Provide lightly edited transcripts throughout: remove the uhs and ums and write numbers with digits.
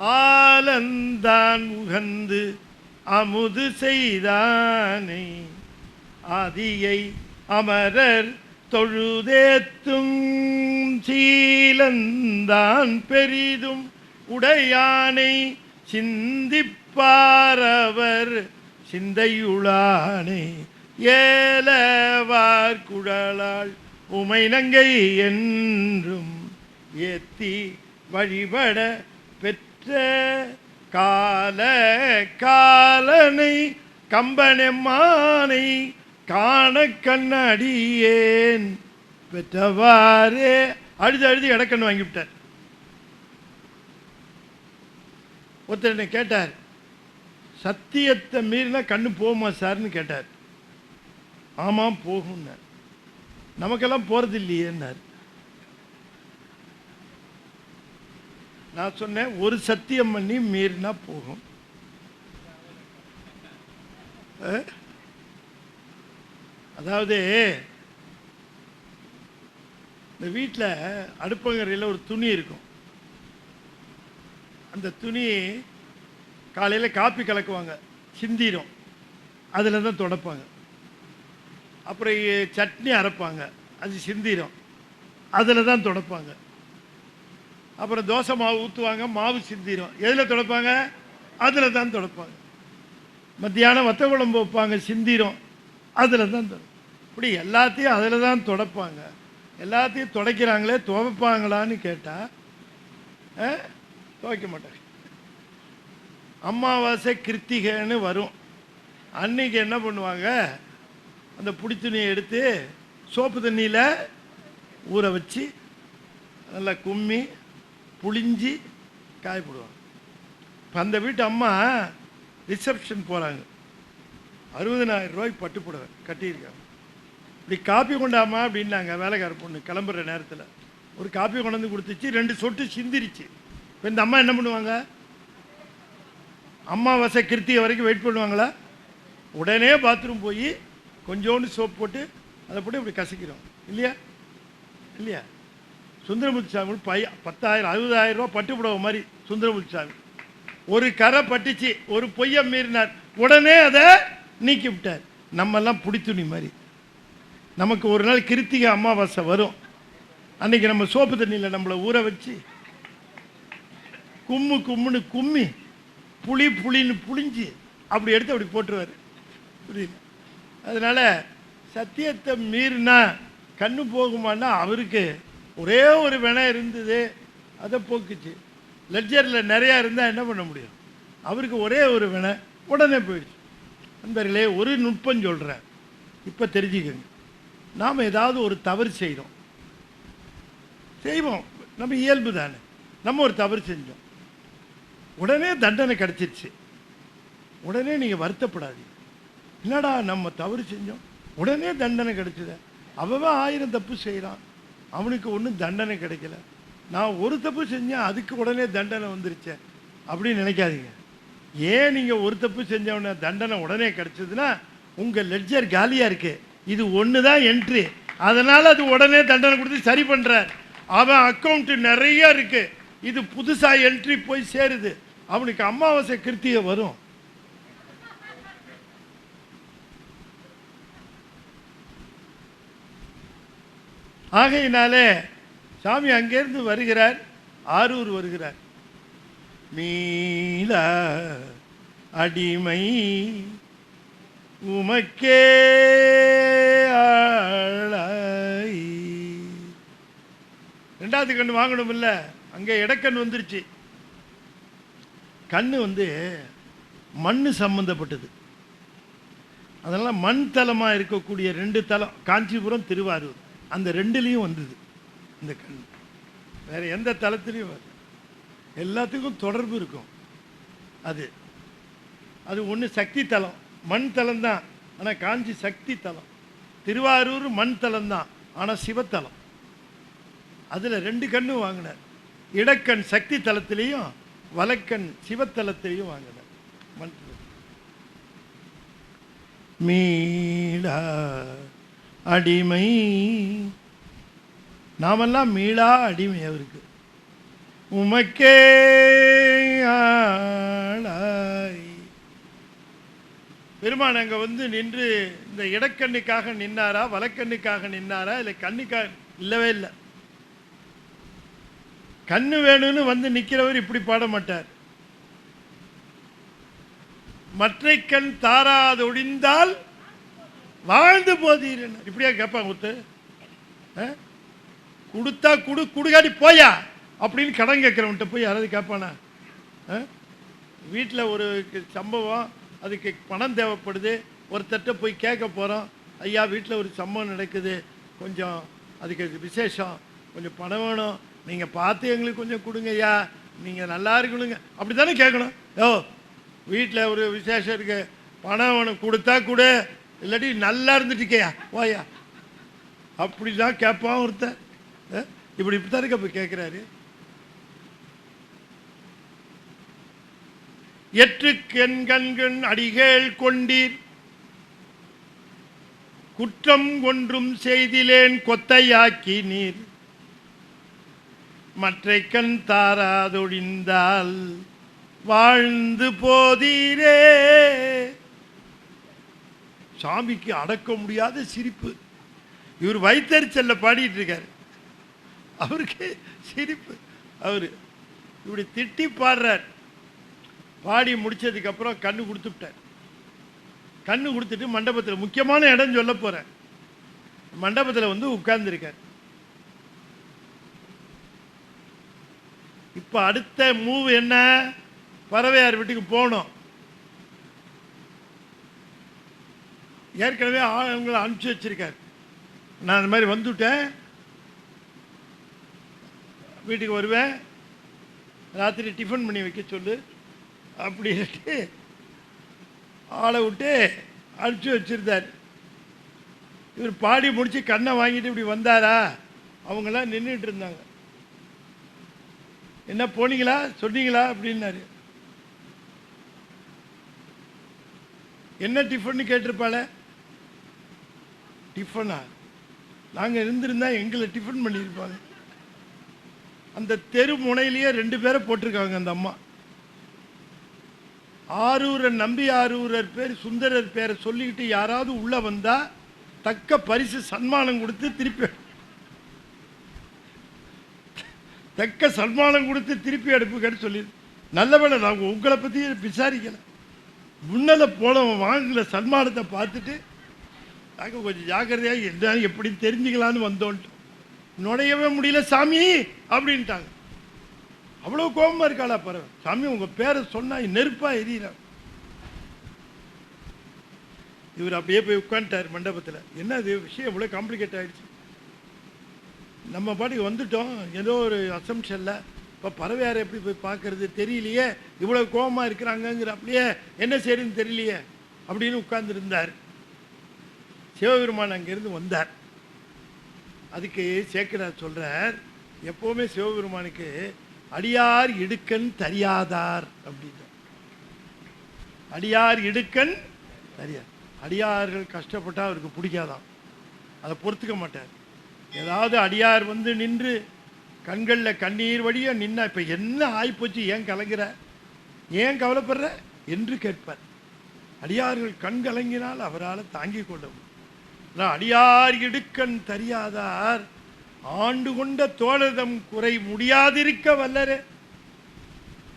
ஆலந்தான் உகந்து அமுது செய்தானை ஆதியை அமரர் தொழுதேத்தும் சீலந்தான் பெரிதும் உடையானை சிந்திப்பாரவர் சிந்தையுளானே ஏலவார் குழலாள் உமைநங்கை என்றும் ஏத்தி வழிபட பெற்ற கால காலனை கம்பனெம்மானை காண கண்ணடியேன் பெற்றவாறே. அழுது இடக்கண்ணு வாங்கிவிட்டார். ஒருத்தர் என்ன கேட்டார், சத்தியத்தை மீறினா கண்ணு போகுமா சார்னு கேட்டார். ஆமாம் போகும்னார். நமக்கெல்லாம் போகிறது இல்லையேன்னார். நான் சொன்னேன், ஒரு சத்தியம் பண்ணி மீறினா போகும். அதாவது இந்த வீட்டில் அடுப்பங்கரையில் ஒரு துணி இருக்கும். அந்த துணி காலையில் காப்பி கலக்குவாங்க, சிந்திரும், அதில் தான் துடைப்பாங்க. அப்புறம் சட்னி அரைப்பாங்க, அது சிந்திரும், அதில் தான் துடைப்பாங்க. அப்புறம் தோசை மாவு ஊற்றுவாங்க, மாவு சிந்திரும், எதில் துடைப்பாங்க? அதில் தான் துடைப்பாங்க. மத்தியானம் வத்த குழம்பு வைப்பாங்க, சிந்திரும், அதில் தான் துடைப்பாங்க. இப்படி எல்லாத்தையும் அதில் தான் துடைப்பாங்க. எல்லாத்தையும் துடைக்கிறாங்களே, துவைப்பாங்களான்னு கேட்டால் துவைக்க மாட்டாங்க. அமாவாசை கிருத்திகைன்னு வரும், அன்னைக்கு என்ன பண்ணுவாங்க, அந்த புடி துணியை எடுத்து சோப்பு தண்ணியில் ஊற வச்சு நல்லா கும்மி புளிஞ்சி காய போடுவாங்க. இப்போ அந்த வீட்டு அம்மா ரிசப்ஷன் போகிறாங்க, 60,000 ரூபாய்க்கு பட்டு புடவை கட்டியிருக்காங்க. இப்படி காப்பி கொண்டாமா அப்படின்னாங்க வேலைக்கார பொண்ணு. கிளம்புற நேரத்தில் ஒரு காப்பி கொண்டாந்து கொடுத்துச்சு, 2 சொட்டு சிந்திரிச்சு. இப்போ இந்த அம்மா என்ன பண்ணுவாங்க? அமாவாசை கிருத்திகை வரைக்கும் வெயிட் பண்ணுவாங்களா? உடனே பாத்ரூம் போய் கொஞ்சோண்டு சோப்பு போட்டு அதை போட்டு இப்படி கசக்கிறோம் இல்லையா? இல்லையா? சுந்தரமூர்த்தி சாமி 10,000 60,000 ரூபா பட்டு புடவை மாதிரி சுந்தரமூர்த்தி சாமி ஒரு கரை பட்டுச்சு, ஒரு பொய்யை மீறினார், உடனே அதை நீக்கி விட்டார். நம்மெல்லாம் புடித்துணி மாதிரி. நமக்கு ஒரு நாள் கிருத்திகை அமாவாசை வரும், அன்னைக்கு நம்ம சோப்பு தண்ணியில் நம்மளை ஊற வச்சு கும்முன்னு கும்மி புளின்னு புளிஞ்சு அப்படி எடுத்து அப்படி போட்டுருவார். புரியுது? அதனால் சத்தியத்தை மீறினா கண்ணு போகுமான்னா அவருக்கு ஒரே ஒரு வினை இருந்தது, அதை போக்குச்சு. லெட்ஜரில் நிறையா இருந்தால் என்ன பண்ண முடியும்? அவருக்கு ஒரே ஒரு வினை, உடனே போயிடுச்சு. நண்பர்களே, ஒரு நுட்பம் சொல்கிறேன், இப்போ தெரிஞ்சுக்கங்க. நாம் ஏதாவது ஒரு தவறு செய்வோம், நம்ம இயல்பு தானே. நம்ம ஒரு தவறு செஞ்சோம், உடனே தண்டனை கிடச்சிருச்சு. உடனே நீங்கள் வருத்தப்படாதீங்க. என்னடா நம்ம தவறு செஞ்சோம், உடனே தண்டனை கிடைச்சது. அவன் 1000 தப்பு செய்கிறான், அவனுக்கு ஒன்றும் தண்டனை கிடைக்கல. நான் ஒரு தப்பு செஞ்சேன், அதுக்கு உடனே தண்டனை வந்துருச்சேன் அப்படின்னு நினைக்காதீங்க. ஏன் நீங்கள் ஒரு தப்பு செஞ்சவன தண்டனை உடனே கிடைச்சதுன்னா உங்கள் லெட்ஜர் காலியாக இருக்கு, இது ஒன்று தான் என்ட்ரி, அதனால் அது உடனே தண்டனை கொடுத்து சரி பண்ணுறார். அவன் அக்கௌண்ட்டு நிறைய இருக்கு, இது புதுசாக என்ட்ரி போய் சேருது, அவனுக்கு அமாவாசை கிருத்திகை வரும். ஆகையினாலே சாமி அங்கேருந்து வருகிறார், ஆரூர் வருகிறார். மீள அடிமை உமக்கே ஆளாய். 2வது கண்ணு வாங்கணும் இல்லை, அங்கே இடக்கண் வந்துருச்சு. கண்ணு மண் சம்பந்தப்பட்டது, அதனால் மண் தலமாக இருக்கக்கூடிய 2 தலம், காஞ்சிபுரம் திருவாரூர், அந்த 2லையும் வந்தது இந்த கண். வேறு எந்த தலத்திலையும் வரும், எல்லாத்துக்கும் தொடர்பு இருக்கும். அது ஒன்று சக்தி தலம், மண் தலம் தான், ஆனால் காஞ்சி சக்தி தலம். திருவாரூர் மண் தலம் தான், ஆனால் சிவத்தலம். அதில் 2 கண்ணும் வாங்கினார். இடக்கண் சக்தி தலத்திலையும் வலக்கண் சிவத்தலத்திலையும் வாங்கினார். மண் மீளா அடிமை, நாமெல்லாம் மீளா அடிமை அவருக்கு. உமக்கே பெருமான் அங்கே வந்து நின்று இந்த இடக்கண்ணுக்காக நின்னாரா, வலக்கண்ணுக்காக நின்னாரா, இல்லை கண்ணுக்காக? இல்லவே இல்லை. கண்ணு வேணும்னு வந்து நிற்கிறவர் இப்படி பாட மாட்டார். மற்றை கண் தாராது ஒழிந்தால் வாழ்ந்து போதீர். இப்படியா கேட்பாங்க ஒருத்தர்? கொடுத்தா குடுகாடி போயா அப்படின்னு கடன் கேட்குறவன்ட்ட போய் யாராவது கேட்பானா? வீட்டில் ஒரு சம்பவம், அதுக்கு பணம் தேவைப்படுது, ஒருத்தட்ட போய் கேட்க போகிறோம். ஐயா வீட்டில் ஒரு சம்பவம் நடக்குது, கொஞ்சம் அதுக்கு விசேஷம், கொஞ்சம் பணம் வேணும், நீங்கள் பார்த்து எங்களுக்கு கொஞ்சம் கொடுங்க ஐயா, நீங்கள் நல்லா இருக்கணுங்க, அப்படி தானே கேட்கணும். வீட்டில் ஒரு விசேஷம் இருக்கு, பணம் வேணும், கொடுத்தா கொடு, இல்லாட்டி நல்லா இருந்துட்டுக்கையா ஓயா, அப்படி தான் கேட்பான் ஒருத்தர். இப்படித்தான் இருக்க போய் கேட்குறாரு. எற்றுக்கென் கண்கண் அடிகள் கொண்டீர், குற்றம் ஒன்றும் செய்திலேன் கொத்தையாக்கி நீர், மற்றை கண் தாராதொழிந்தால் வாழ்ந்து போதீரே. சாமிக்கு அடக்க முடியாத சிரிப்பு. இவர் வைத்தறிச்சல்ல பாடிட்டு இருக்காரு, அவருக்கு சிரிப்பு. அவரு இப்படி திட்டி பாடுறார். பாடி முடிச்சதுக்கு அப்புறம் கண்ணு கொடுத்துட்டார். கண்ணு கொடுத்துட்டு மண்டபத்தில் முக்கியமான இடம் சொல்ல போறேன். மண்டபத்தில் வந்து உட்கார்ந்துருக்கார். இப்ப அடுத்த மூவ் என்ன? பறவையார் வீட்டுக்கு போனோம். ஏற்கனவே ஆளுங்களை அனுப்பிச்சு வச்சிருக்கார். நான் அந்த மாதிரி வந்துட்டேன், வீட்டுக்கு வருவேன், ராத்திரி டிஃபன் பண்ணி வைக்க சொல்லு அப்படின்ட்டு ஆளை விட்டு அனுப்பிச்சு வச்சிருந்தார். இவர் பாடி முடிச்சு கண்ணை வாங்கிட்டு இப்படி வந்தாரா, அவங்கெல்லாம் நின்றுட்டு இருந்தாங்க. என்ன போனீங்களா சொன்னீங்களா அப்படின்னாரு. என்ன டிஃபன் கேட்டிருப்பாள. டிஃபனா? நாங்கள் இருந்திருந்தா எங்களை டிஃபன் பண்ணியிருப்பாங்க. அந்த தெரு முனையிலேயே 2 பேரை போட்டிருக்காங்க அந்த அம்மா. ஆரூரர் நம்பி ஆரூரர் பேர் சுந்தரர் பேரை சொல்லிக்கிட்டு யாராவது உள்ள வந்தா தக்க பரிசு சன்மானம் கொடுத்து திருப்பி தக்க சன்மானம் கொடுத்து திருப்பி எடுப்புக்கன்னு சொல்லி. நல்லவேளை நாங்கள் உங்களை பற்றி விசாரிக்கல. முன்னல போனவன் வாங்கல சன்மானத்தை பார்த்துட்டு நாங்கள் கொஞ்சம் ஜாக்கிரதையாக என்ன எப்படி தெரிஞ்சுக்கலான்னு வந்தோன்ட்டு. நுழையவே முடியல சாமி அப்படின்ட்டாங்க. அவ்வளோ கோபமாக இருக்காளா பறவை. சாமி உங்கள் பேரை சொன்னா நெருப்பா எரியிறாங்க. இவர் அப்படியே போய் உட்காந்துட்டார் மண்டபத்தில். என்ன அது விஷயம் இவ்வளோ காம்ப்ளிகேட் ஆகிடுச்சு. நம்ம பாட்டுக்கு வந்துட்டோம், ஏதோ ஒரு அசம்ஷனில். இப்போ பறவையாரை எப்படி போய் பார்க்கறது தெரியலையே, இவ்வளோ கோபமாக இருக்கிறாங்கங்கிற அப்படியே என்ன செய்யறதுன்னு தெரியலையே அப்படின்னு உட்கார்ந்துருந்தார். சிவபெருமான் அங்கேருந்து வந்தார். அதுக்கு சேக்கிரார் சொல்கிறார், எப்போவுமே சிவபெருமானுக்கு அடியார் இடுக்கண் தரியாதார் அப்படின்னு. அடியார் இடுக்கண் தரியார். அடியார்கள் கஷ்டப்பட்டால் அவருக்கு பிடிக்காதான், அதை பொறுத்துக்க மாட்டார். ஏதாவது அடியார் வந்து நின்று கண்களில் கண்ணீர் வழிய நின்னா, இப்போ என்ன ஆயிப்போச்சு, ஏன் கலங்குற, ஏன் கவலைப்படுற என்று கேட்பார். அடியார்கள் கண் கலங்கினால் அவரால் தாங்கிக் கொள்ளவும். அடியார் இடுக்கண் தரியாதார் ஆண்டு கொண்ட தோழதம் குறை முடியாதிருக்க வல்லரே.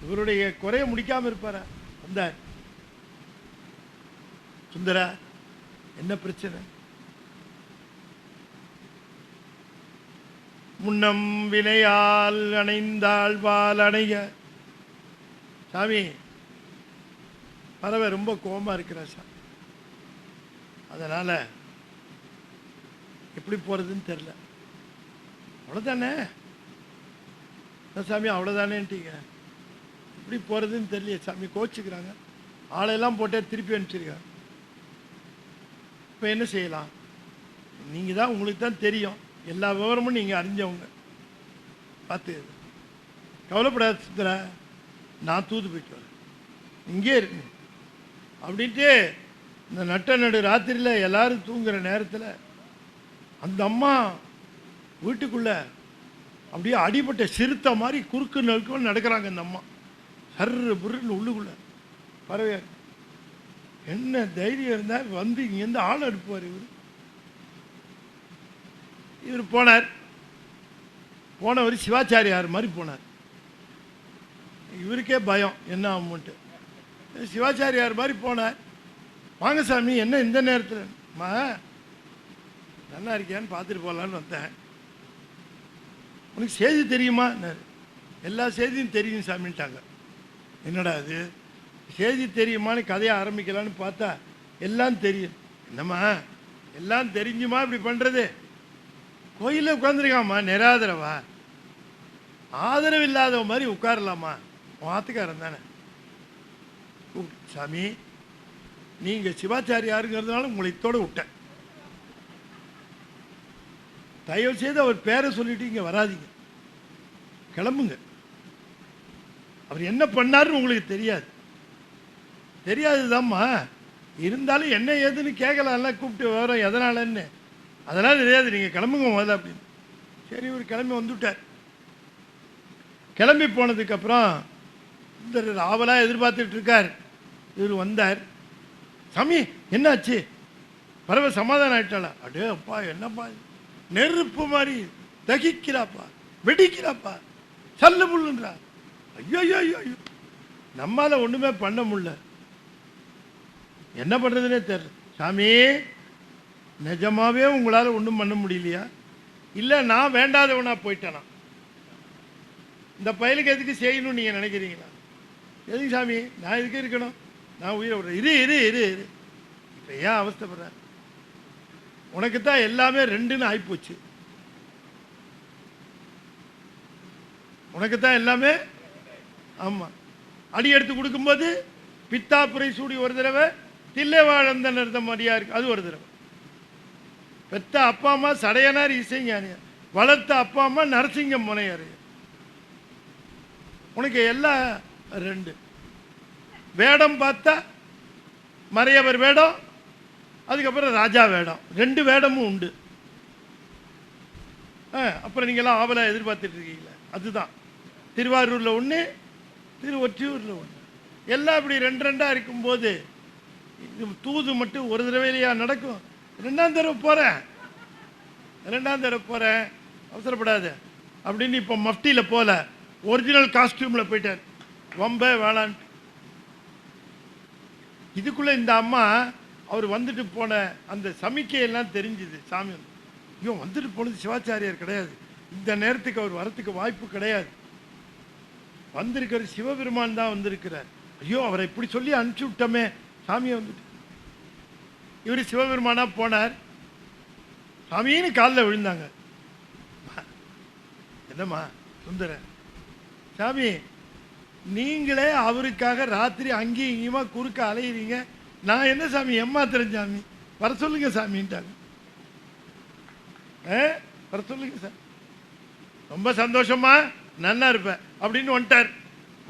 இவருடைய குறைய முடிக்காம இருப்பாரா? வந்தார். சுந்தரா என்ன பிரச்சனை? முன்னம் வினையால் அணைந்தாள் வால் அணைய. சாமி பறவை ரொம்ப கோபமாக இருக்கிறா சார், அதனால எப்படி போறதுன்னு தெரியல. அவ்வளோதானே சாமி, அவ்வளோதானேன்ட்டீங்க. எப்படி போகிறதுன்னு தெரியல சாமி, கோச்சுக்கிறாங்க. ஆளையெல்லாம் போட்டே திருப்பி அனுப்பிச்சிருக்காங்க. இப்போ என்ன செய்யலாம்? நீங்கள் தான், உங்களுக்கு தான் தெரியும், எல்லா விவரமும் நீங்கள் அறிஞ்சவங்க. பார்த்து கவலைப்படாத சுந்தரா, நான் தூது போயிட்டு வரேன், இங்கே இருக்கு அப்படின்ட்டு. இந்த நடு ராத்திரியில் எல்லாரும் தூங்குற நேரத்தில் அந்த அம்மா வீட்டுக்குள்ள அப்படியே அடிபட்ட சிறுத்தை மாதிரி குறுக்கு நெருக்கம் நடக்கிறாங்க. அந்த அம்மா சர்ரு புருன்னு உள்ளுக்குள்ள பறவையா. என்ன தைரியம் இருந்தால் வந்து இங்கேருந்து ஆள் அனுப்புவார். இவர் போனவர் சிவாச்சாரியார் மாதிரி போனார். இவருக்கே பயம் என்ன ஆகும்ட்டு. சிவாச்சாரியார் மாதிரி போனார். வாங்க சாமி, என்ன இந்த நேரத்தில்? மா நல்லா இருக்கியான்னு பார்த்துட்டு போகலான்னு வந்தேன். உனக்கு செய்தி தெரியுமா? எல்லா செய்தியும் தெரியும் சாமின்ட்டாங்க. என்னடா அது செய்தி தெரியுமான்னு கதையை ஆரம்பிக்கலான்னு பார்த்தா எல்லாம் தெரியும். என்னம்மா எல்லாம் தெரிஞ்சுமா இப்படி பண்ணுறது? கோயிலில் உட்காந்துருக்காம்மா, நிராதரவா, ஆதரவு இல்லாத மாதிரி உட்காரலாமா? ஆத்துக்காரன் தானே. சாமி, நீங்கள் சிவாச்சாரியாருங்கிறதுனால உங்களை இத்தோடு விட்டேன். தயவு செய்து அவர் பேரை சொல்லிட்டு இங்கே வராதிங்க, கிளம்புங்க. அவர் என்ன பண்ணாருன்னு உங்களுக்கு தெரியாதுதாம்மா. இருந்தாலும் என்ன ஏதுன்னு கேட்கலாம்ல, கூப்பிட்டு வரோம் எதனாலன்னு. அதெல்லாம் தெரியாது, நீங்கள் கிளம்புங்க முதல்ல அப்படின்னு. சரி, இவர் கிளம்பி வந்துவிட்டார். கிளம்பி போனதுக்கப்புறம் இந்த ஆவலாக எதிர்பார்த்துட்டு இருக்கார். இவர் வந்தார். சாமி என்னாச்சு? பரவ சமாதானம் ஆயிட்டாளா? அடே அப்பா, என்னப்பா நெருப்பு மாதிரி தகிக்கிறாப்பா, வெடிக்கிறாப்பா, சல்லு முள்ளுன்றா. ஐயோ ஐயோ ஐயோ, நம்மால ஒண்ணுமே பண்ண முடியல. என்ன பண்றதுன்னே தெரியல. சாமி, நிஜமாவே உங்களால ஒன்றும் பண்ண முடியலையா? இல்லை நான் வேண்டாதவனா போயிட்டேனா? இந்த பயலுக்கு எதுக்கு செய்யணும்னு நீங்க நினைக்கிறீங்களா? எதுக்கு சாமி நான் எதுக்கு இருக்கணும்? நான் உயிரை விடுறேன். இரு இப்போ ஏன் அவஸ்தைப்படுற? உனக்கு தான் எல்லாமே ரெண்டுன்னு ஆயிப்போச்சு. உனக்கு தான் எல்லாமே. ஆமாம், அடி எடுத்து கொடுக்கும்போது பித்தாப்புரை சூடி ஒரு தடவை, தில்லை வாழந்த நிறுத்த மாதிரியா இருக்கு அது ஒரு தடவை. பெத்த அப்பா அம்மா சடையனார் இசைஞானியார், வளர்த்த அப்பா அம்மா நரசிங்கம் முனையார். உனக்கு எல்லாம் ரெண்டு. வேடம் பார்த்தா மறையவர் வேடம், அதுக்கப்புறம் ராஜா வேடம், ரெண்டு வேடமும் உண்டு. அப்புறம் நீங்களாம் ஆவலாக எதிர்பார்த்துட்டு இருக்கீங்களே, அதுதான். திருவாரூரில் ஒன்று, திருவொற்றியூரில் ஒன்று, எல்லாம் இப்படி ரெண்டு ரெண்டாக இருக்கும்போது இது தூது மட்டும் ஒரு தடவையிலையா நடக்கும்? ரெண்டாம் தடவை போகிறேன், அவசரப்படாது அப்படின்னு இப்போ மஃப்டியில் போல ஒரிஜினல் காஸ்டியூமில் போயிட்டார். வம்ப வேளான்ட்டு. இதுக்குள்ளே இந்த அம்மா அவர் வந்துட்டு போன அந்த சமிக்கையெல்லாம் தெரிஞ்சுது. சாமி ஐயோ வந்துட்டு போனது சிவாச்சாரியார் கிடையாது, இந்த நேரத்துக்கு அவர் வரத்துக்கு வாய்ப்பு கிடையாது, வந்திருக்கிற சிவபெருமான் தான் வந்திருக்கிறார். ஐயோ அவரை இப்படி சொல்லி அனுப்பிச்சு விட்டோமே, சாமியை வந்துட்டு. இவர் சிவபெருமானா போனார். சாமின்னு காலில் விழுந்தாங்க. என்னம்மா சுந்தரன், சாமி நீங்களே அவருக்காக ராத்திரி அங்கேயும் இங்கேயுமா குறுக்க அலையிறீங்க, நான் என்ன சாமி ஏமாத்துறேன், சாமி வர சொல்லுங்க சாமின்ட்டாங்க. வர சொல்லுங்க சார், ரொம்ப சந்தோஷமா நன்னா இருப்பேன் அப்படின்னு வந்துட்டார்.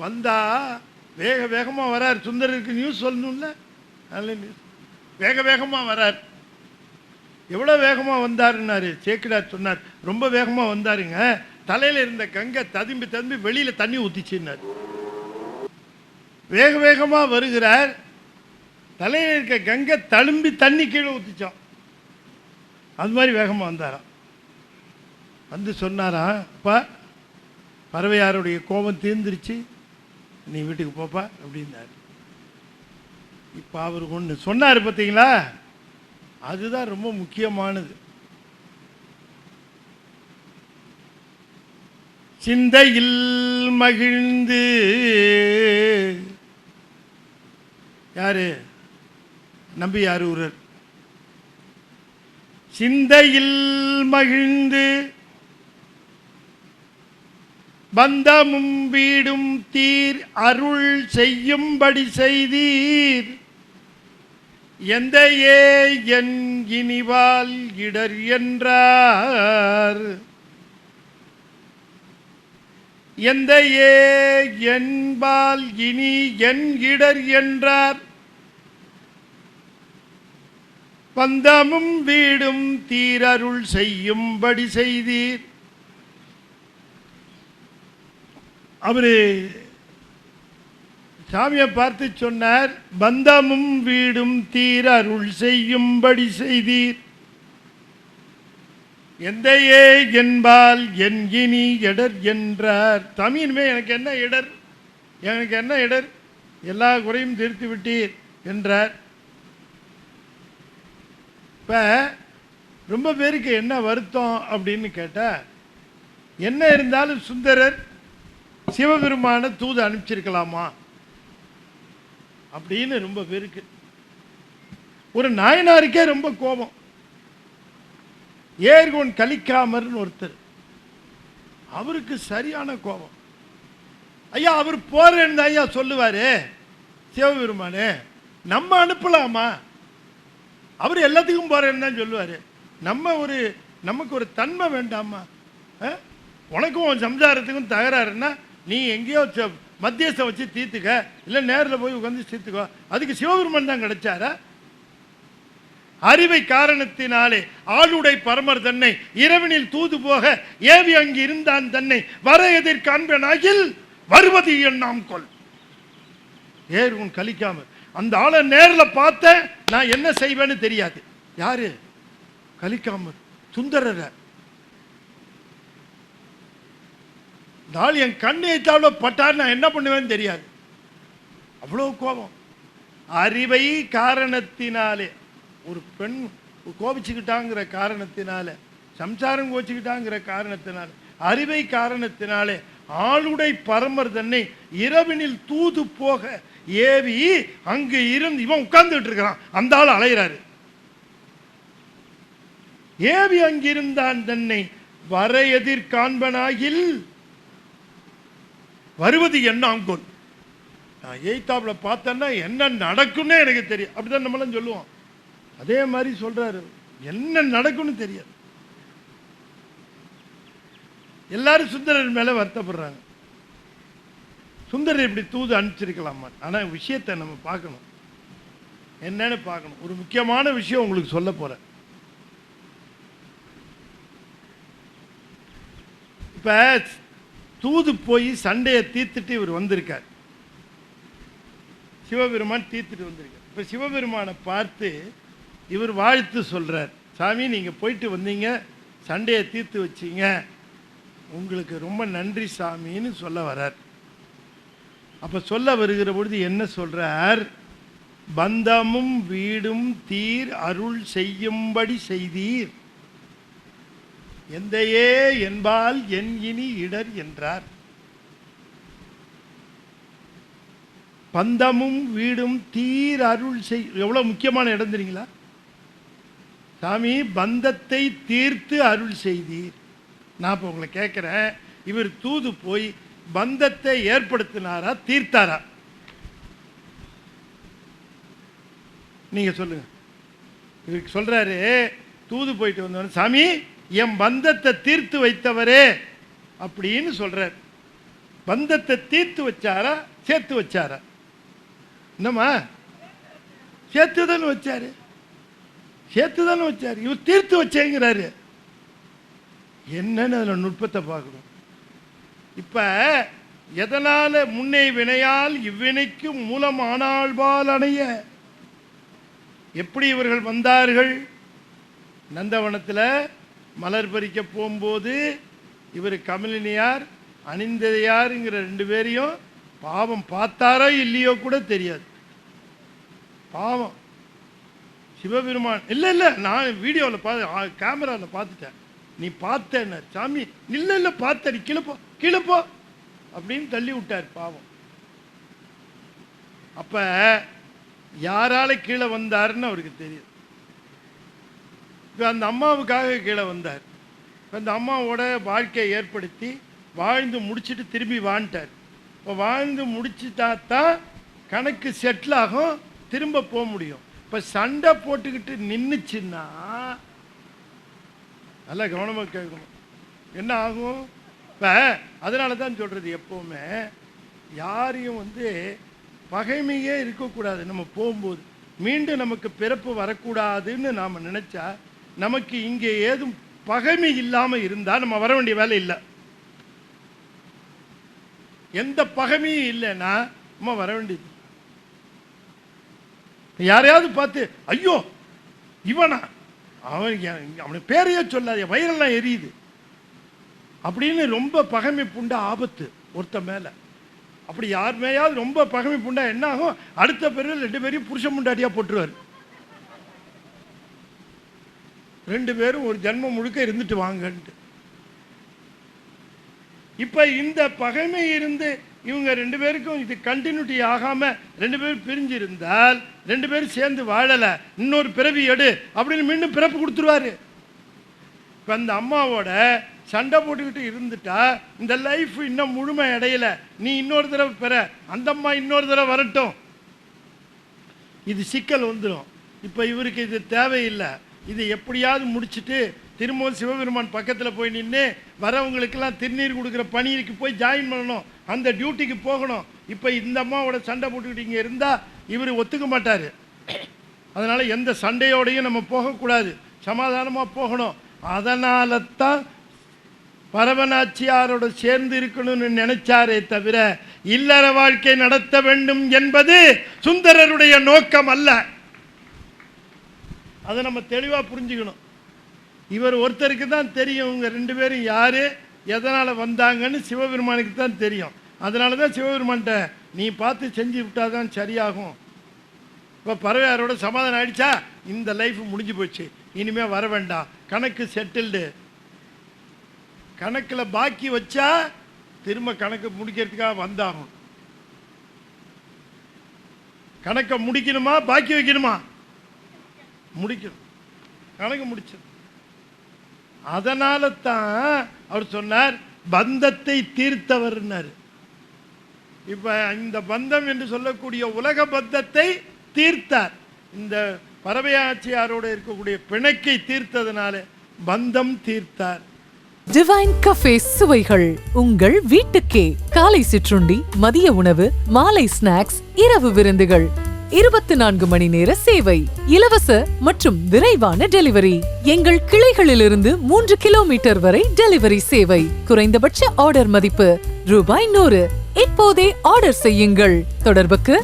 வந்தா வேகமாக வரார். சுந்தரருக்கு நியூஸ் சொல்லணும்ல, நல்ல நியூஸ். வேகமாக வரார். எவ்வளோ வேகமாக வந்தாருன்னாரு சேக்கிடார் சொன்னார். ரொம்ப வேகமாக வந்தாருங்க, தலையில் இருந்த கங்கை ததும்பி வெளியில் தண்ணி ஊற்றிச்சுன்னார். வேகமாக வருகிறார், தலையில் இருக்க கங்கை தழும்பி தண்ணி கீழே ஊற்றிச்சோம். அது மாதிரி வேகமாக வந்தாராம். வந்து சொன்னாரா, அப்பா பறவையாருடைய கோபம் தீர்ந்துருச்சு, நீ வீட்டுக்கு போப்பா அப்படின்னாரு. இப்போ அவர் ஒன்று சொன்னார் பார்த்தீங்களா, அதுதான் ரொம்ப முக்கியமானது. சிந்தையில் மகிழ்ந்து, யாரு நம்பியார் ஊரர், சிந்தையில் மகிழ்ந்து பந்தமும் வீடும் தீர் அருள் செய்யும்படி செய்தீர், எந்தையே என் இனிவால் இடர் என்றார். எந்தையே என்பால் இனி என் இடர் என்றார். பந்தமும் வீடும் தீரருள் செய்யும்படி செய்தீர். அவரு சாமியை பார்த்து சொன்னார், பந்தமும் வீடும் தீர அருள் செய்யும்படி செய்தீர். எந்தையே என்பால் என் இனி இடர் என்றார். தமிழ்மே எனக்கு என்ன இடர், எனக்கு என்ன இடர், எல்லா குறையும் தீர்த்து விட்டீர் என்றார். இப்போ ரொம்ப பேருக்கு என்ன வருத்தம் அப்படின்னு கேட்டால், என்ன இருந்தாலும் சுந்தரர் சிவபெருமான தூது அனுப்பிச்சிருக்கலாமா அப்படின்னு ரொம்ப பேருக்கு. ஒரு நாயனாருக்கே ரொம்ப கோபம். ஏர்கோன் கலிக்காமர்னு ஒருத்தர், அவருக்கு சரியான கோபம். ஐயா அவர் போறேன்னு தான் ஐயா சொல்லுவாரு சிவபெருமானே, நம்ம அனுப்பலாமா? அவர் எல்லாத்துக்கும் போறேன்னு தான் சொல்லுவாரு. நமக்கு ஒரு தன்மை வேண்டாமா? உனக்கும் சம்சாரத்துக்கும் தகராறுன்னா நீ எங்கேயோ மத்தியஸ்தை வச்சு தீர்த்துக்க, இல்லை நேரில் போய் உட்காந்து தீர்த்துக்கோ. அதுக்கு சிவபெருமன் தான் கிடைச்சாரா? அறிவை காரணத்தினாலே ஆளுடை பரமர் தன்னை இரவினில் தூது போக ஏவி அங்கு இருந்தான் தன்னை வர எதிர் காண்பனாகில் வருவது எண்ணாம் கொள். ஏர் உன் கலிக்காம அந்த ஆளை நேரில் பார்த்த நான் என்ன செய்வேன்னு தெரியாது. யாரு? கலிக்காமர் சுந்தரர. நாள் என் கண்ணு எத்தாவளோ பட்டார், நான் என்ன பண்ணுவேன்னு தெரியாது. அவ்வளோ கோபம். அறிவை காரணத்தினாலே ஒரு பெண் கோபிச்சுக்கிட்டாங்கிற காரணத்தினால, சம்சாரம் கோச்சிக்கிட்டாங்கிற காரணத்தினால, அறிவை காரணத்தினாலே ஆளுடை பரமர் தன்னை இரவினில் தூது போக ஏவி அங்கு இருந்து இவன் உட்கார்ந்துட்டு இருக்கிறான், அந்த ஆள் அலைகிறாரு. ஏவி அங்கிருந்தான் தன்னை வர எதிர் காண்பனாகில் வருவது எண்ணாங்கோல். நான் எய்தாப்புல பார்த்தேன்னா என்ன நடக்கும்னே எனக்கு தெரியும். அப்படிதான் நம்மளாம் சொல்லுவோம். அதே மாதிரி சொல்றாரு, என்ன நடக்கும்னு தெரியாது. எல்லாரும் சுந்தரர் மேல வருத்தப்படுறாங்க. சுந்தரர் இப்படி தூது அனுப்பிச்சிருக்கலாமா? ஆனா விஷயத்தை நம்ம பார்க்கணும், என்னன்னு பார்க்கணும். ஒரு முக்கியமான விஷயம் உங்களுக்கு சொல்ல போறேன். இப்ப தூது போய் சண்டையை தீர்த்துட்டு இவர் வந்திருக்கார். சிவபெருமான் தீர்த்துட்டு வந்திருக்கார். இப்ப சிவபெருமானை பார்த்து இவர் வாழ்த்து சொல்றார். சாமி நீங்க போயிட்டு வந்தீங்க, சண்டையை தீர்த்து வச்சீங்க, உங்களுக்கு ரொம்ப நன்றி சாமின்னு சொல்ல வர்றார். அப்ப சொல்ல வருகிற பொழுது என்ன சொல்றார்? பந்தமும் வீடும் தீர் அருள் செய்யும்படி செய்தீர். எந்தையே என்பால் என் இனி இடர் என்றார். பந்தமும் வீடும் தீர் அருள் செய். எவ்வளவு முக்கியமான இடம் தெரியுங்களா? சாமி பந்தத்தை தீர்த்து அருள் செய்தீர். நான் இப்போ உங்களை கேட்குறேன், இவர் தூது போய் பந்தத்தை ஏற்படுத்தினாரா தீர்த்தாரா? நீங்க சொல்லுங்க. இவருக்கு சொல்றாரு, தூது போயிட்டு வந்தவன், சாமி என் பந்தத்தை தீர்த்து வைத்தவரே அப்படின்னு சொல்றார். பந்தத்தை தீர்த்து வச்சாரா சேர்த்து வச்சாரா? என்னம்மா? சேர்த்துதானே வச்சாரு, சேர்த்துதானே வச்சாரு. இவர் தீர்த்து வச்சேங்கிறாரு. என்னன்னு அதில் நுட்பத்தை பார்க்கணும். இப்ப எதனால முன்னை வினையால் இவ்வினைக்கு மூலம் ஆனால்பால் அணைய எப்படி இவர்கள் வந்தார்கள்? நந்தவனத்தில் மலர் பறிக்க போகும்போது இவர் கமலினியார் அணிந்ததையாருங்கிற ரெண்டு பேரையும் பாவம் பார்த்தாரோ இல்லையோ கூட தெரியாது. பாவம் சிவபெருமான் இல்லை இல்லை, நான் வீடியோவில் பார்த்து கேமராவில் பார்த்துட்டேன். நீ பார்த்தேன்ன சாமி, இல்லை இல்லை பார்த்த, நீ கீழப்போ கீழப்போ அப்படின்னு தள்ளி விட்டார். பாவம். அப்ப யாரால கீழே வந்தாருன்னு அவருக்கு தெரியும். இப்போ அந்த அம்மாவுக்காக கீழே வந்தார். இப்போ அந்த அம்மாவோட வாழ்க்கையை ஏற்படுத்தி வாழ்ந்து முடிச்சுட்டு திரும்பி வாழ்ந்தார். இப்போ வாழ்ந்து முடிச்சுட்டா தான் கணக்கு செட்டில் ஆகும், திரும்ப போக முடியும். இப்போ சண்டை போட்டுக்கிட்டு நின்றுச்சுன்னா நல்லா கவனமாக கேட்கணும், என்ன ஆகும்? இப்போ அதனால தான் சொல்கிறது, எப்போவுமே யாரையும் பகைமையே இருக்கக்கூடாது. நம்ம போகும்போது மீண்டும் நமக்கு பிறப்பு வரக்கூடாதுன்னு நாம் நினச்சா, நமக்கு இங்கே ஏதும் பகைமை இல்லாமல் இருந்தால் நம்ம வர வேண்டிய வேலை இல்லை. எந்த பகைமையும் இல்லைன்னா அம்மா வர வேண்டியது. யாரையாவது பார்த்து ஐயோ இவனா, அவனுக்கு பேரையே சொல்லாத, வயிறெல்லாம் எரியுது அப்படின்னு ரொம்ப பகைமை பூண்டா ஆபத்து ஒருத்த மேல. அப்படி யாருமேயாவது ரொம்ப பகைமை பூண்டா என்ன ஆகும், அடுத்த பேரில் 2 பேரையும் புருஷன் முண்டாட்டியா போட்டுருவார். 2 பேரும் ஒரு ஜென்மம் முழுக்க இருந்துட்டு வாங்கன்ட்டு. இப்ப இந்த பகைமை இருந்து இவங்க 2 பேருக்கும் இது கண்டினியூட்டி ஆகாம 2 பேரும் பிரிஞ்சு இருந்தால் 2 பேரும் சேர்ந்து வாழல, இன்னொரு பிறவி எடு அப்படின்னு மீண்டும் பிறப்பு கொடுத்துருவாரு. இப்ப அந்த அம்மாவோட சண்டை போட்டுக்கிட்டு இருந்துட்டா இந்த லைஃப் இன்னும் முழுமை அடையல, நீ இன்னொரு தடவை பெற, அந்த அம்மா இன்னொரு தடவை வரட்டும், இது சிக்கல் வந்துடும். இப்ப இவருக்கு இது தேவையில்லை. இது எப்படியாவது முடிச்சுட்டு திரும்பவும் சிவபெருமான் பக்கத்தில் போய் நின்று வரவங்களுக்கெல்லாம் திருநீர் கொடுக்குற பணிக்கு போய் ஜாயின் பண்ணணும், அந்த டியூட்டிக்கு போகணும். இப்போ இந்த அம்மாவோட சண்டை போட்டுக்கிட்டு இங்கே இருந்தால் இவர் ஒத்துக்க மாட்டார். அதனால் எந்த சண்டையோடையும் நம்ம போகக்கூடாது, சமாதானமாக போகணும். அதனால தான் பரவனாச்சியாரோட சேர்ந்து இருக்கணும்னு நினைச்சாரே தவிர இல்லற வாழ்க்கை நடத்த வேண்டும் என்பது சுந்தரருடைய நோக்கம் அல்ல. அதை நம்ம தெளிவாக புரிஞ்சுக்கணும். இவர் ஒருத்தருக்கு தான் தெரியும் இவங்க 2 பேரும் யாரு எதனால் வந்தாங்கன்னு சிவபெருமானுக்கு தான் தெரியும். அதனால தான் சிவபெருமான்கிட்ட நீ பார்த்து செஞ்சு விட்டாதான் சரியாகும். இப்போ பறவையாரோட சமாதானம் ஆயிடுச்சா, இந்த லைஃப் முடிஞ்சு போச்சு, இனிமேல் வர வேண்டாம், கணக்கு செட்டில்டு. கணக்கில் பாக்கி வச்சா திரும்ப கணக்கு முடிக்கிறதுக்காக வந்தாகும். கணக்கை முடிக்கணுமா பாக்கி வைக்கணுமா? முடிக்கணும், கணக்கு முடிச்சது. அதனால தான் அவர் சொன்னார் பந்தத்தை தீர்த்தவர்னார். இப்ப இந்த பந்தம் என்று சொல்லக்கூடிய உலக பந்தத்தை தீர்த்தார். இந்த பரவையாச்சியாரோடு இருக்கக்கூடிய பிணக்கை தீர்த்ததனால பந்தம் தீர்த்தார். டிவைன் கஃபே சுவைகள் உங்கள் வீட்டுக்கே. காலை சிற்றுண்டி, மதிய உணவு, மாலை ஸ்நாக்ஸ், இரவு விருந்துகள், 24 மணி நேர சேவை, இலவச மற்றும் விரைவான டெலிவரி. எங்கள் கிளைகளிலிருந்து 3 கிலோமீட்டர் வரை டெலிவரி சேவை. குறைந்தபட்ச ஆர்டர் மதிப்பு ₹100. இப்போதே ஆர்டர் செய்யுங்கள். தொடர்புக்கு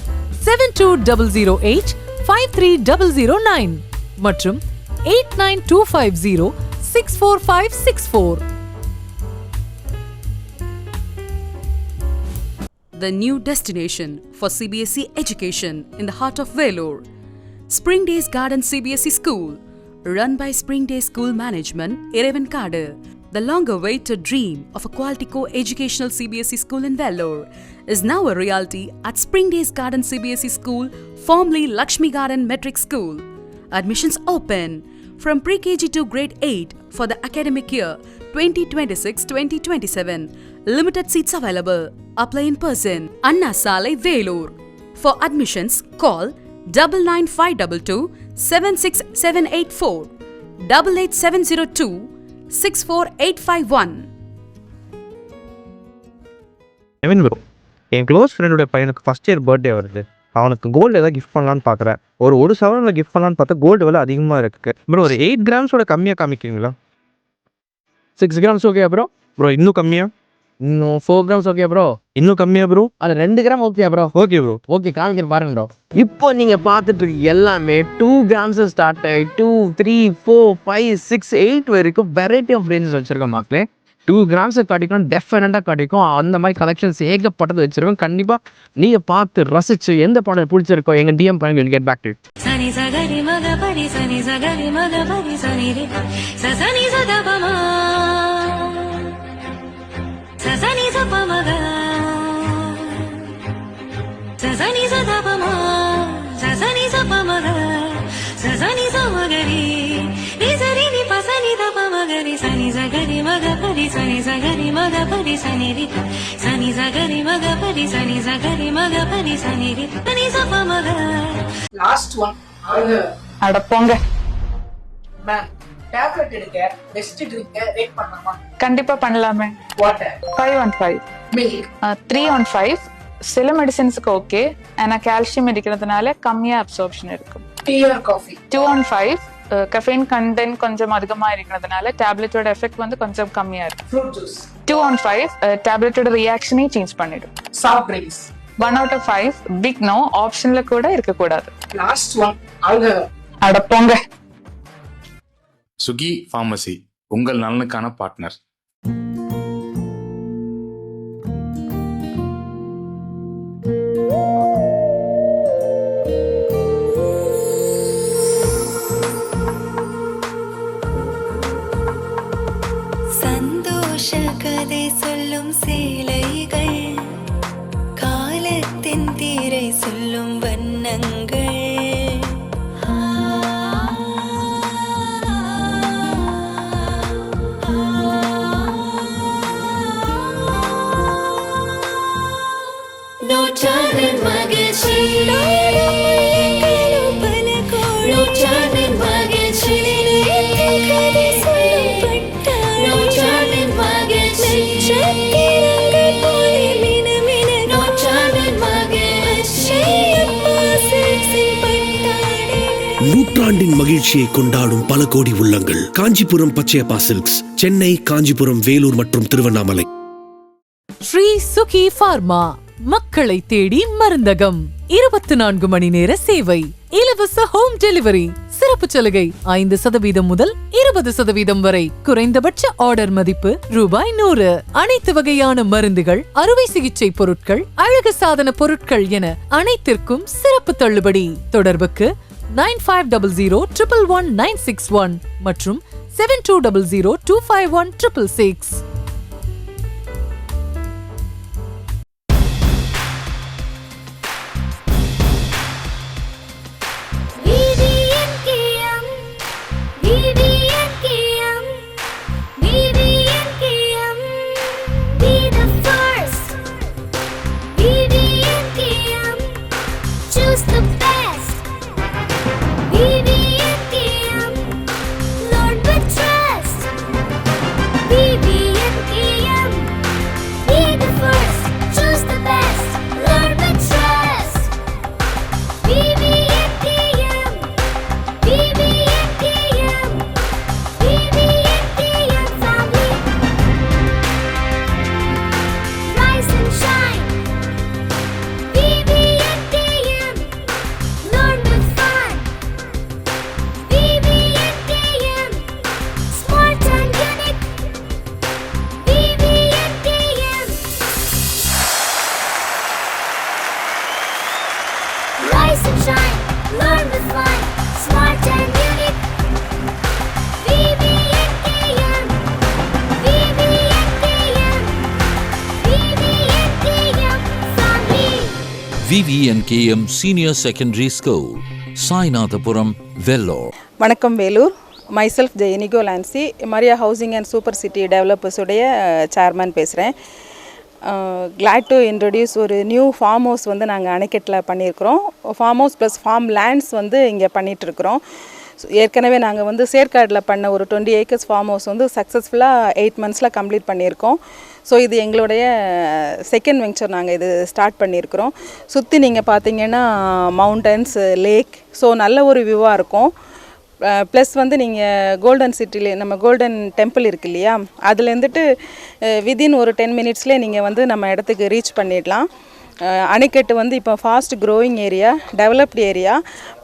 7208-53009 மற்றும் 8925064564. The new destination for CBSE education in the heart of Vellore. Spring Days Garden CBSE School, run by Spring Day School Management, Irevankadu. The long-awaited dream of a quality co-educational CBSE school in Vellore is now a reality at Spring Days Garden CBSE School, formerly Lakshmi Garden Metric School. Admissions open from pre-KG to grade 8 for the academic year 2026-2027. Limited seats available. Apply in person. Anna Salai, Vellore. For admissions, call 99522 76784 88702 64851. Evin bro, N close ஃப்ரெண்டோட பையனுக்கு first year birthday வருது. அவனுக்கு gold ஏதாவது gift பண்ணலான்னு பார்க்குறேன். ஒரு சவரனில் gift பண்ணலான்னு பார்த்தா கோல்டு விலை அதிகமாக இருக்குது ப்ரோ. ஒரு 8 கிராம்ஸோட கம்மியாக காமிக்கிறீங்களா? 6 grams ஓகே ப்ரோ. ப்ரோ இன்னும் கம்மியா? இன்னும் 4 grams ஓகே ப்ரோ. இன்னும் கம்மியா ப்ரோ? அது 2 gram okay bro. Okay bro. Okay காமிக்கிறேன் பாருங்க ப்ரோ. இப்போ நீங்கள் பார்த்துட்டு இருக்கு எல்லாமே 2 grams ஸ்டார்ட் ஆகி 2, 3, 4, 5, 6, 8 வரைக்கும் வெரைட்டி ஆஃப் ரேஞ்சஸ் வச்சுருக்கோம் மக்களே. 2 grams கிடைக்கும், டெஃபினட்டாக கிடைக்கும். அந்த மாதிரி கலெக்ஷன்ஸ் ஏகப்பட்டது வச்சுருக்கோம். கண்டிப்பாக நீங்கள் பார்த்து ரசிச்சு எந்த பாடல் பிடிச்சிருக்கோ எங்கள் டிஎம் பண்ணி will get back to it. சனி சகரி மக பரி சனி சகரி மக பரி சனி ரி சசனி சதபமா சசனி சபமக சசனி சதபமா சசனி சபமக சசனி சமகரி ரி சரி நி பசனி தபமகரி சனி சகரி மக பரி சனி சகரி மக பரி சனி ரி சனி சகரி மக பரி சனி சகரி மக பரி சனி ரி சனி சபமக. லாஸ்ட் ஒன் அடப்போங்க. மேம், டேப்லெட் எடுக்க பெஸ்ட் ட்ரிங்க் ரேட் பண்ணலாமா? கண்டிப்பா பண்ணலாமே. Water 515 milk 315. சில மெடிசின்ஸ்க்கு ஓகே, ஆனா கால்சியம் இருக்கிறதுனால கம்மியா அப்சார்ப்ஷன் இருக்கும். Tea or coffee 215. Caffeine content கொஞ்சம் அதிகமா இருக்கிறதுனால டேப்லெட்டோட எஃபெக்ட் வந்து கொஞ்சம் கம்மியா இருக்கும். ஃப்ரூட் ஜூஸ் 215 டேப்லெட்டோட ரியாக்ஷனே சேஞ்ச் பண்ணிடும். Soft drinks 1 out of 5 big no, ஆப்ஷன்ல கூட இருக்க கூடாது. லாஸ்ட் ஒன் அவங்க அடப்போங்க. சுகி ஃபார்மசி உங்கள் நலனுக்கான பார்ட்னர். சந்தோஷ கதை சொல்லும் சேலைகள், காலத்தின் தீரை சொல்லும் வண்ணங்கள். நூற்றாண்டின் மகிழ்ச்சி, நூற்றாண்டின் மகிழ்ச்சி, நூற்றாண்டின் மகிழ்ச்சி, நூற்றாண்டின் மகிழ்ச்சி. நூற்றாண்டின் மகிழ்ச்சியை கொண்டாடும் பல கோடி உள்ளங்கள். காஞ்சிபுரம் பச்சையப்பா சில்க்ஸ், சென்னை, காஞ்சிபுரம், வேலூர் மற்றும் திருவண்ணாமலை. ஸ்ரீ சுகி ஃபார்மா மக்களை தேடி மருந்தகம். 24 மணி நேர சேவை, இலவச ஹோம் டெலிவரி. சிறப்பு சலுகை 5% முதல் 20% வரை. குறைந்தபட்ச ஆர்டர் மதிப்பு ₹100. அனைத்து வகையான மருந்துகள், அறுவை சிகிச்சை பொருட்கள், அழகு சாதன பொருட்கள் என அனைத்திற்கும் சிறப்பு தள்ளுபடி. தொடர்புக்கு 9500111961 மற்றும் 7200251666. Choose the best. VVNKM, Lord with trust. VVNKM, be the first. Choose the best. Lord with trust. VVNKM, VVNKM, VVNKM family. Rise and shine. VVNKM, learn with fun. VVNKM, smart and unique. VVNKM. Rise and shine, learn with fun, smart and unique. VVNKM, VVNKM, VVNKM family. VVNKM Senior Secondary School, Sainathapuram, Vellore. வணக்கம் Vellore. Myself ஜெயனிகோ லான்சி, Maria housing and super city டெவலப்பர்ஸுடைய chairman பேசுகிறேன். Glad to introduce ஒரு new farm house வந்து நாங்கள் அணைக்கட்டில் பண்ணியிருக்கிறோம். Farm house plus farm lands வந்து இங்கே பண்ணிகிட்ருக்குறோம். ஏற்கனவே நாங்கள் வந்து சேர்க்காடில் பண்ண ஒரு 20 acres ஃபார்ம் ஹவுஸ் வந்து சக்ஸஸ்ஃபுல்லாக 8 months கம்ப்ளீட் பண்ணியிருக்கோம். ஸோ இது எங்களுடைய செகண்ட் வெஞ்சர். நாங்கள் இது ஸ்டார்ட் பண்ணியிருக்கிறோம். சுற்றி நீங்கள் பார்த்தீங்கன்னா மவுண்டன்ஸ், லேக், ஸோ நல்ல ஒரு வியூவாக இருக்கும். ப்ளஸ் வந்து நீங்கள் கோல்டன் சிட்டிலே நம்ம கோல்டன் டெம்பிள் இருக்கு இல்லையா, அதுலேருந்துட்டு வித்தின் ஒரு 10 minutesலேயே நீங்கள் வந்து நம்ம இடத்துக்கு ரீச் பண்ணிடலாம். அணைக்கட்டு வந்து இப்போ fast growing area, developed area,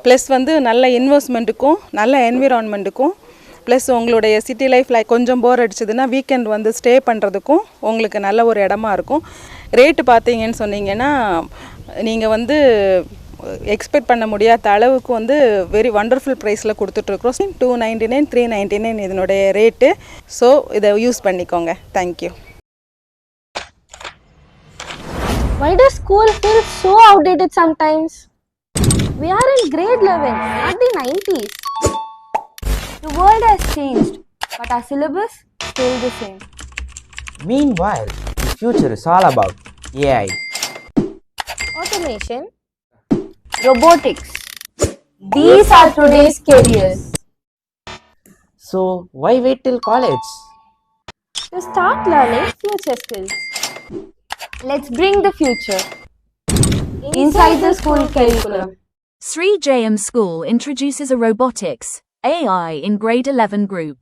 plus வந்து நல்ல இன்வெஸ்ட்மெண்ட்டுக்கும் நல்ல என்விரான்மெண்ட்டுக்கும், ப்ளஸ் உங்களுடைய சிட்டி லைஃப்பில் கொஞ்சம் போர் அடிச்சதுன்னா வீக்கெண்ட் வந்து ஸ்டே பண்ணுறதுக்கும் உங்களுக்கு நல்ல ஒரு இடமா இருக்கும். ரேட்டு பார்த்தீங்கன்னு சொன்னீங்கன்னா நீங்கள் வந்து எக்ஸ்பெக்ட் பண்ண முடியாத அளவுக்கு வந்து வெரி வண்டர்ஃபுல் ப்ரைஸில் கொடுத்துட்ருக்குறோம். 299, 399 இதனுடைய ரேட்டு. ஸோ இதை யூஸ் பண்ணிக்கோங்க. Thank you. Why does school feel so outdated sometimes? We are in grade 11, not the 90s. The world has changed, but our syllabus still the same. Meanwhile, the future is all about AI. Automation, robotics. These are today's careers. So, why wait till college? To start learning future skills. Let's bring the future inside the school curriculum. Sri JM School introduces a robotics, AI in grade 11 group.